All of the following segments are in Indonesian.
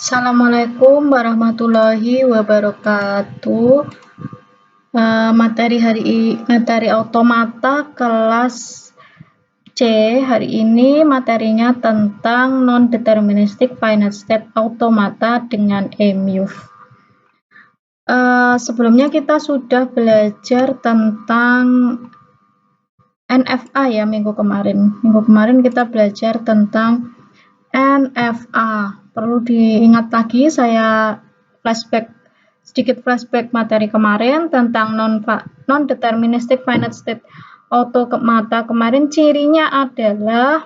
Assalamualaikum warahmatullahi wabarakatuh. Materi automata kelas C hari ini materinya tentang non-deterministic finite state automata dengan EMUF. Sebelumnya kita sudah belajar tentang NFA ya minggu kemarin. Minggu kemarin kita belajar tentang NFA. Perlu diingat lagi, saya sedikit flashback materi kemarin tentang non-deterministic finite state automata kemarin. Cirinya adalah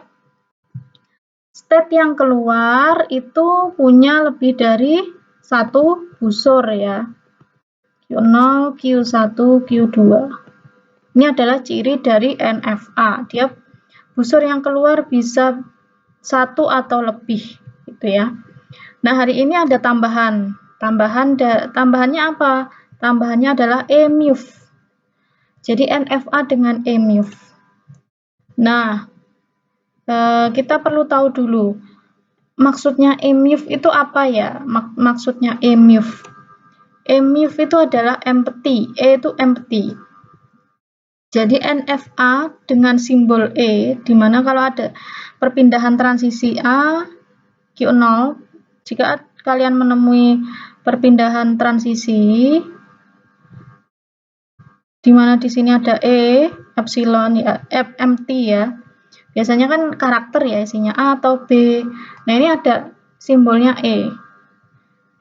state yang keluar itu punya lebih dari satu busur ya, Q0, Q1, Q2. Ini adalah ciri dari NFA. Dia busur yang keluar bisa satu atau lebih gitu ya. Nah, hari ini ada tambahannya apa? Tambahannya adalah EMUF. Jadi NFA dengan EMUF. Nah, kita perlu tahu dulu maksudnya EMUF itu apa ya? Maksudnya EMUF. EMUF itu adalah empty. E itu empty. Jadi NFA dengan simbol E, di mana kalau ada perpindahan transisi A, Q0, jika kalian menemui perpindahan transisi, di mana di sini ada E, epsilon, ya, empty ya. Biasanya kan karakter ya isinya A atau B. Nah, ini ada simbolnya E,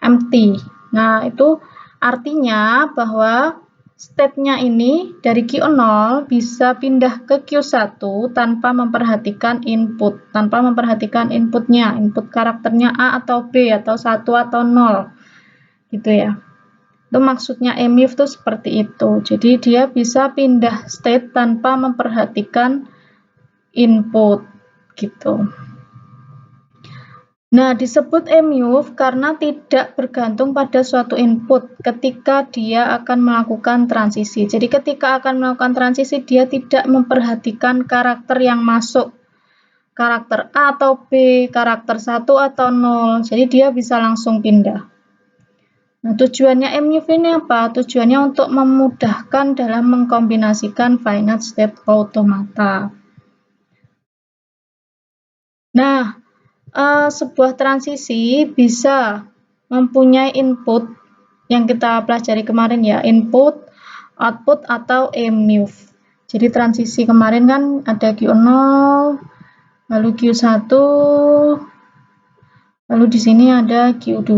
empty. Nah, itu artinya bahwa state-nya ini dari Q0 bisa pindah ke Q1 tanpa memperhatikan inputnya, input karakternya A atau B atau 1 atau 0 gitu ya. Itu maksudnya EMUF itu seperti itu. Jadi dia bisa pindah state tanpa memperhatikan input gitu. Nah, disebut EMUF karena tidak bergantung pada suatu input ketika dia akan melakukan transisi. Jadi ketika akan melakukan transisi, dia tidak memperhatikan karakter yang masuk, karakter A atau B, karakter 1 atau 0. Jadi dia bisa langsung pindah. Nah, tujuannya EMUF ini apa? Tujuannya untuk memudahkan dalam mengkombinasikan finite state automata. Nah, sebuah transisi bisa mempunyai input yang kita pelajari kemarin ya, input, output, atau EMUF. Jadi transisi kemarin kan ada Q0, lalu Q1, lalu di sini ada Q2,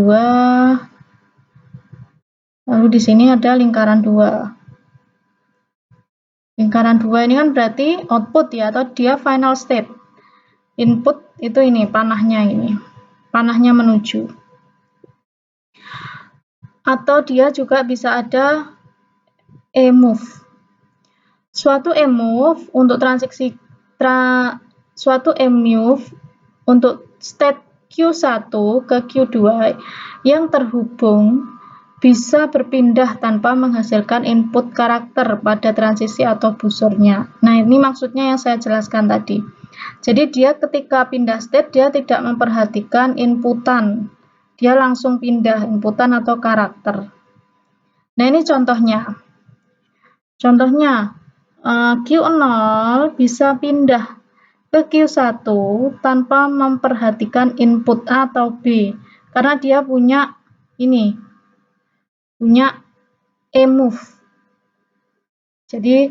lalu di sini ada lingkaran 2. Lingkaran 2 ini kan berarti output ya, atau dia final state. Input itu ini, panahnya menuju. Atau dia juga bisa ada EMUF. Suatu EMUF untuk state Q1 ke Q2 yang terhubung bisa berpindah tanpa menghasilkan input karakter pada transisi atau busurnya. Nah, ini maksudnya yang saya jelaskan tadi. Jadi dia ketika pindah state, dia tidak memperhatikan inputan. Dia langsung pindah inputan atau karakter. Nah, ini contohnya. Q0 bisa pindah ke Q1 tanpa memperhatikan input A atau B. Karena dia punya EMUF. Jadi,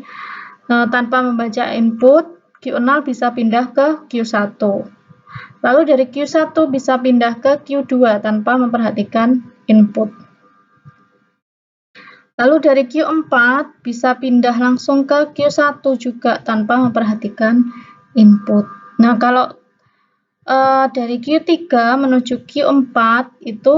tanpa membaca input, Q0 bisa pindah ke Q1. Lalu dari Q1 bisa pindah ke Q2 tanpa memperhatikan input. Lalu dari Q4 bisa pindah langsung ke Q1 juga tanpa memperhatikan input. Nah, kalau dari Q3 menuju Q4 itu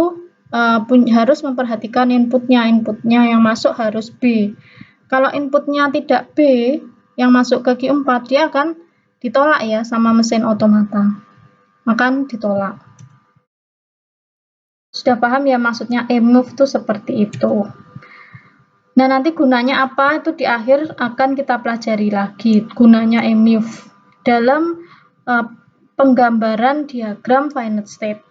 harus memperhatikan inputnya yang masuk harus B. Kalau inputnya tidak B, yang masuk ke Q4, dia akan ditolak ya sama mesin otomata. Akan ditolak. Sudah paham ya maksudnya EMUF itu seperti itu. Nah, nanti gunanya apa itu di akhir akan kita pelajari lagi. Gunanya EMUF dalam penggambaran diagram finite state.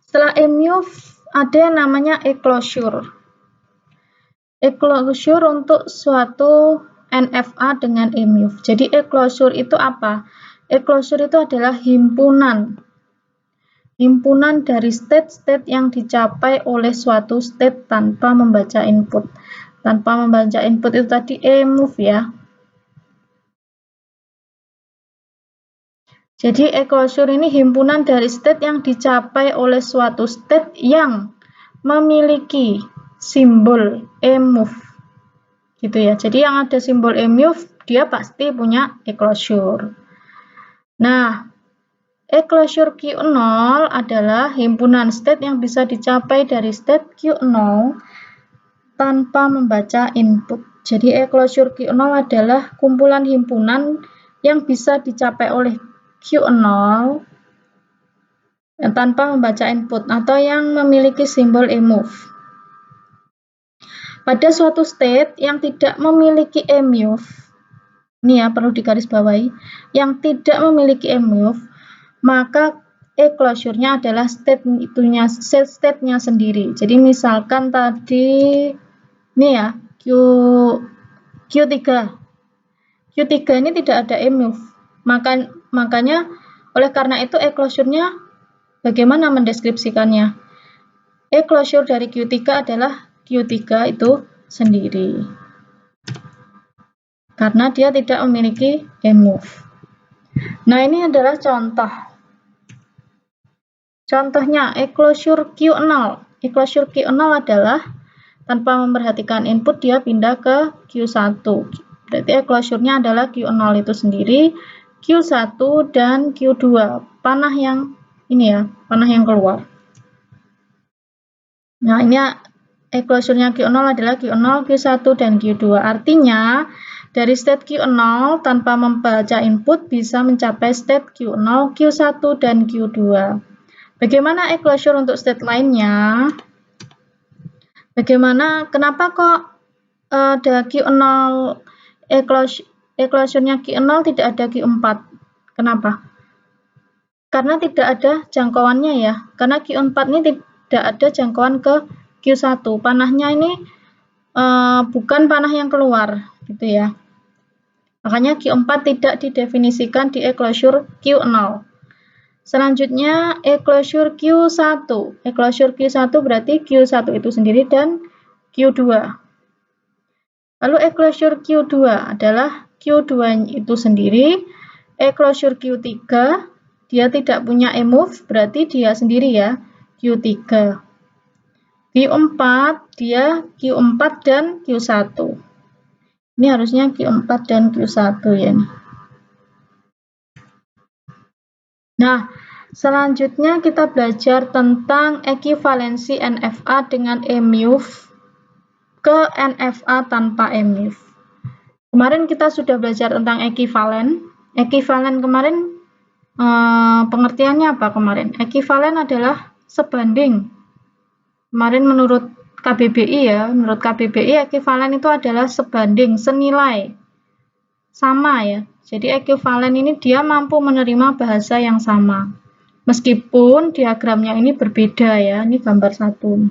Setelah emove ada yang namanya e-closure. E-closure untuk suatu NFA dengan emove. Jadi e-closure itu apa? E-closure itu adalah himpunan dari state-state yang dicapai oleh suatu state tanpa membaca input. Tanpa membaca input itu tadi emove ya. Jadi e-closure ini himpunan dari state yang dicapai oleh suatu state yang memiliki simbol emove. Gitu ya. Jadi yang ada simbol emove dia pasti punya e-closure. Nah, e-closure Q0 adalah himpunan state yang bisa dicapai dari state Q0 tanpa membaca input. Jadi e-closure Q0 adalah kumpulan himpunan yang bisa dicapai oleh Q0 tanpa membaca input atau yang memiliki simbol emove. Pada suatu state yang tidak memiliki emove, ini ya perlu digarisbawahi, yang tidak memiliki emove, maka e-closure-nya adalah state-nya sendiri. Jadi misalkan tadi ini ya Q3 ini tidak ada emove, makanya oleh karena itu e-closure-nya bagaimana mendeskripsikannya? E-closure dari Q3 adalah Q3 itu sendiri karena dia tidak memiliki emove. Nah, ini adalah contohnya e-closure Q0. E-closure Q0 adalah tanpa memperhatikan input dia pindah ke Q1. Berarti e-closure-nya adalah Q0 itu sendiri, Q1 dan Q2. Panah yang ini ya, panah yang keluar. Nah, ini e-closure-nya Q0 adalah Q0, Q1 dan Q2. Artinya dari state Q0 tanpa membaca input bisa mencapai state Q0, Q1 dan Q2. Bagaimana e-closure untuk state lainnya? Kenapa kok ada Q0 e-closure-nya Q0 tidak ada Q4? Kenapa? Karena tidak ada jangkauannya ya. Karena Q4 ini tidak ada jangkauan ke Q1. Panahnya ini bukan panah yang keluar, gitu ya. Makanya Q4 tidak didefinisikan di e-closure Q0. Selanjutnya e-closure Q1. E-closure Q1 berarti Q1 itu sendiri dan Q2. Lalu e-closure Q2 adalah Q2 itu sendiri. E-closure Q3 dia tidak punya emove, berarti dia sendiri ya, Q3. Q4 dia Q4 dan Q1. Ini harusnya Q4 dan Q1 ya. Nah, selanjutnya kita belajar tentang ekivalensi NFA dengan emove ke NFA tanpa emove. Kemarin kita sudah belajar tentang ekivalen. Ekivalen kemarin pengertiannya apa kemarin? Ekivalen adalah sebanding. Kemarin menurut KBBI ya, menurut KBBI ekivalen itu adalah sebanding, senilai, sama ya. Jadi ekivalen ini dia mampu menerima bahasa yang sama. Meskipun diagramnya ini berbeda ya, ini gambar 1.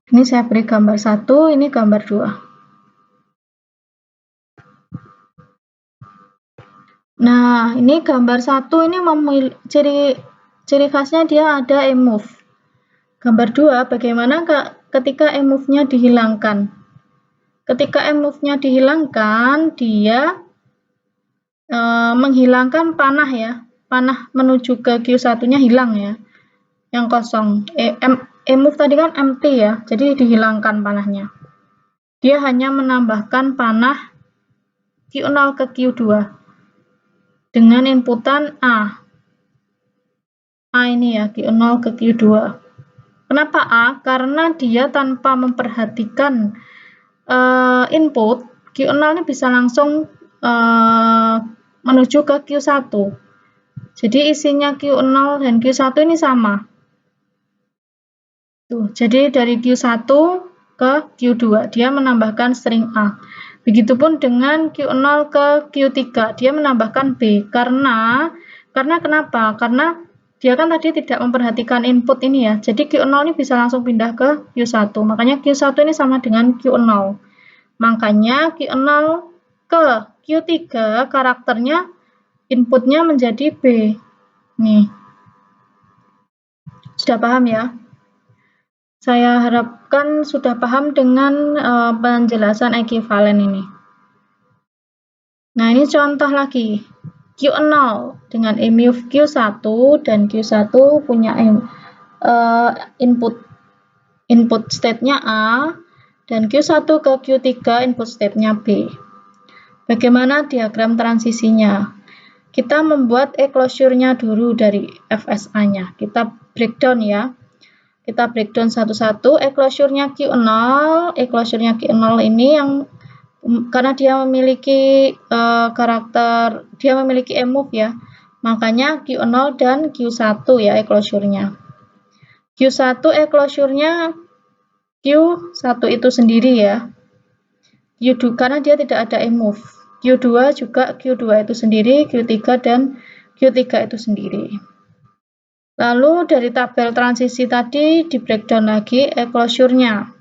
Ini saya beri gambar 1, ini gambar 2. Nah, ini gambar 1 ini ciri khasnya dia ada emove. Gambar 2, bagaimana ketika emove-nya dihilangkan? Ketika emove-nya dihilangkan, dia menghilangkan panah ya. Panah menuju ke Q1-nya hilang ya. Yang kosong. Emove tadi kan empty ya, jadi dihilangkan panahnya. Dia hanya menambahkan panah Q0 ke Q2 dengan inputan A. A ini ya, Q0 ke Q2. Kenapa A? Karena dia tanpa memperhatikan input, Q0 ini bisa langsung menuju ke Q1. Jadi isinya Q0 dan Q1 ini sama. Tuh, jadi dari Q1 ke Q2, dia menambahkan string A. Begitupun dengan Q0 ke Q3, dia menambahkan B, karena Karena kenapa? Karena dia kan tadi tidak memperhatikan input ini ya. Jadi Q0 ini bisa langsung pindah ke Q1. Makanya Q1 ini sama dengan Q0. Makanya Q0 ke Q3 karakternya inputnya menjadi B. Nih. Sudah paham ya? Saya harapkan sudah paham dengan penjelasan ekuivalen ini. Nah, ini contoh lagi. Q0 dengan EMUV Q1 dan Q1 punya input state-nya A dan Q1 ke Q3 input state-nya B. Bagaimana diagram transisinya? Kita membuat enclosure-nya dulu dari FSA-nya. Kita breakdown ya. Kita breakdown satu-satu. Enclosure-nya Q0, enclosure-nya Q0 ini yang karena dia memiliki karakter, dia memiliki EMUV ya, makanya Q0 dan Q1 ya enclosure-nya. Q1 enclosure-nya Q1 itu sendiri ya. Q2 karena dia tidak ada EMUV. Q2 juga Q2 itu sendiri, Q3 dan Q3 itu sendiri. Lalu dari tabel transisi tadi di breakdown lagi enclosure-nya.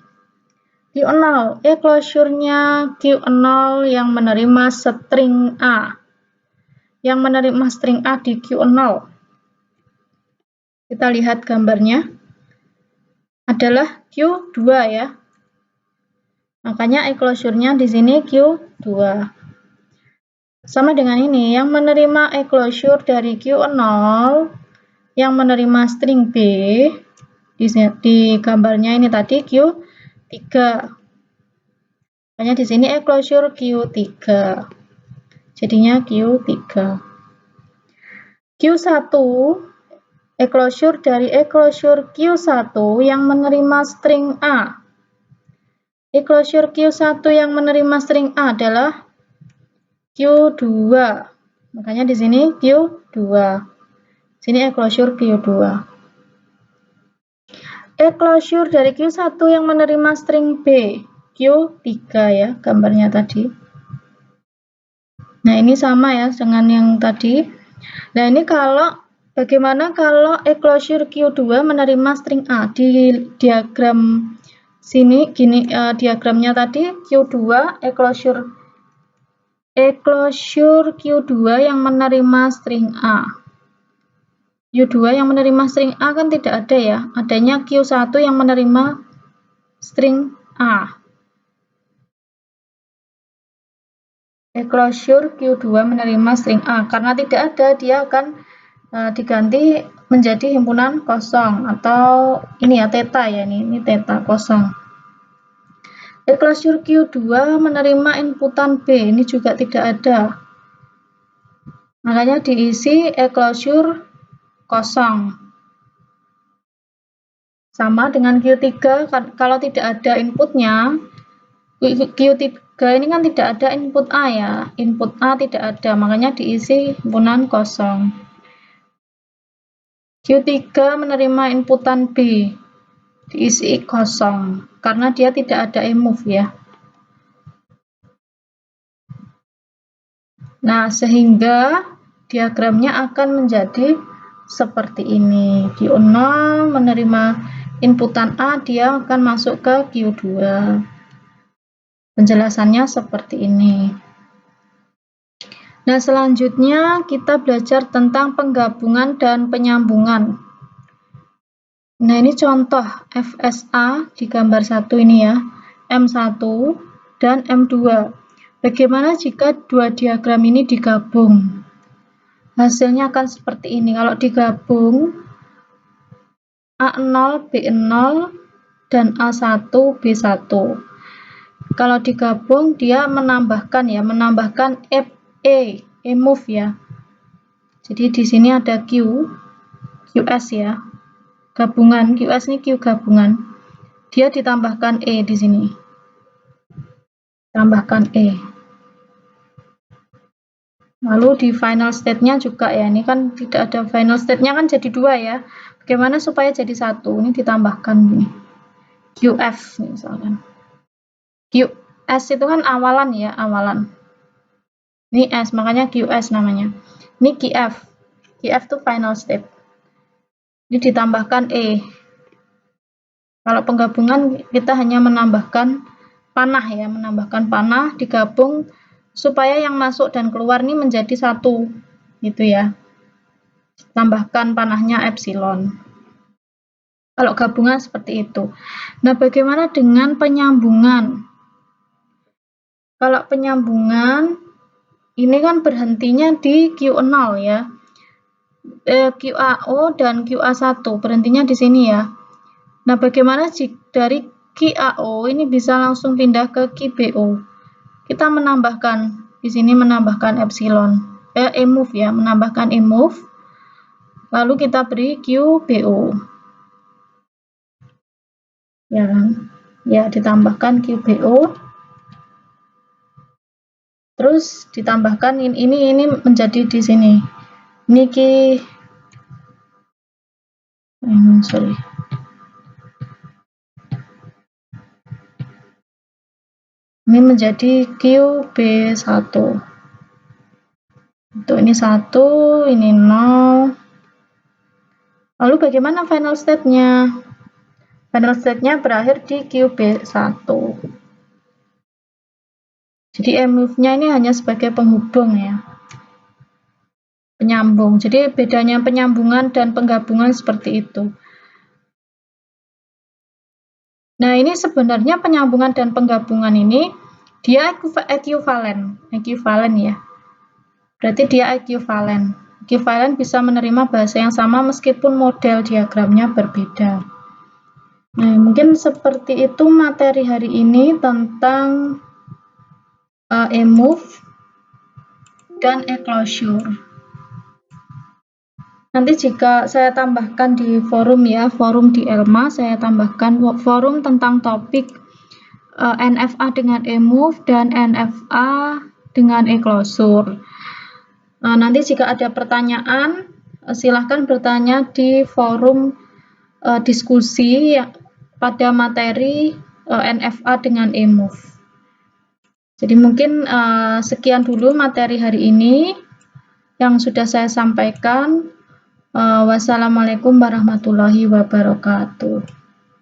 Q0, enclosure-nya Q0 yang menerima string A. Yang menerima string A di Q0. Kita lihat gambarnya. Adalah Q2 ya. Makanya enclosure-nya di sini Q2. Sama dengan ini, yang menerima enclosure dari Q0 yang menerima string B di gambarnya ini tadi Q3. Makanya di sini enclosure Q3. Jadinya Q3. Q1 enclosure dari enclosure Q1 yang menerima string A. Enclosure Q1 yang menerima string A adalah Q2. Makanya di sini Q2. Sini enclosure Q2. Enclosure dari Q1 yang menerima string B, Q3 ya, gambarnya tadi. Nah, ini sama ya dengan yang tadi. Nah, ini bagaimana kalau enclosure Q2 menerima string A? Di diagram sini gini diagramnya tadi Q2 enclosure Q2 yang menerima string A. Q2 yang menerima string A kan tidak ada ya, adanya Q1 yang menerima string A. Enclosure Q2 menerima string A, karena tidak ada dia akan diganti menjadi himpunan kosong atau ini ya theta ya, ini theta kosong. Enclosure Q2 menerima inputan B, ini juga tidak ada. Makanya diisi enclosure kosong. Sama dengan Q3, kalau tidak ada inputnya, Q3 ini kan tidak ada input A ya, input A tidak ada, makanya diisi himpunan kosong. Q3 menerima inputan B, diisi kosong, karena dia tidak ada EMUV ya. Nah, sehingga diagramnya akan menjadi seperti ini. Q0 menerima inputan A, dia akan masuk ke Q2. Penjelasannya seperti ini. Nah, selanjutnya kita belajar tentang penggabungan dan penyambungan. Nah, ini contoh FSA di gambar 1 ini ya, M1 dan M2. Bagaimana jika dua diagram ini digabung? Hasilnya akan seperti ini. Kalau digabung A0, B0, dan A1, B1. Kalau digabung dia menambahkan EMUV ya. Jadi di sini ada QS ya. Gabungan QS ini Q gabungan. Dia ditambahkan E di sini. Tambahkan E. Lalu di final state-nya juga ya, ini kan tidak ada final state-nya kan jadi 2 ya. Bagaimana supaya jadi 1? Ini ditambahkan ini. QF misalkan. QS itu kan awalan ya, awalan. Ini S, makanya QS namanya. Ini QF. GF itu final state. Ini ditambahkan E. Kalau penggabungan kita hanya menambahkan panah ya, menambahkan panah digabung supaya yang masuk dan keluar ini menjadi satu, gitu ya. Tambahkan panahnya epsilon. Kalau gabungan seperti itu. Nah, bagaimana dengan penyambungan? Kalau penyambungan ini kan berhentinya di Q0 ya. QAO dan QA1 berhentinya di sini ya. Nah, bagaimana dari QAO ini bisa langsung pindah ke QBO? Kita menambahkan di sini menambahkan epsilon, E-move ya, menambahkan E-move. Lalu kita beri QBO. Ya, ditambahkan QBO. Terus ditambahkan ini menjadi di sini. Ini ini menjadi QB1. Untuk ini 1, ini 0. Lalu bagaimana final state-nya? Final state-nya berakhir di QB1. Jadi E-move-nya ini hanya sebagai penghubung ya. Penyambung. Jadi bedanya penyambungan dan penggabungan seperti itu. Nah, ini sebenarnya penyambungan dan penggabungan ini dia ekuivalen ya. Berarti dia ekuivalen. Ekuivalen bisa menerima bahasa yang sama meskipun model diagramnya berbeda. Nah, mungkin seperti itu materi hari ini tentang E-move dan E-closure. Nanti jika saya tambahkan di forum ya, forum di Elma, saya tambahkan forum tentang topik NFA dengan E-move dan NFA dengan E-closure. Nanti jika ada pertanyaan, silahkan bertanya di forum diskusi pada materi NFA dengan E-move. Jadi mungkin sekian dulu materi hari ini yang sudah saya sampaikan. Wassalamualaikum warahmatullahi wabarakatuh.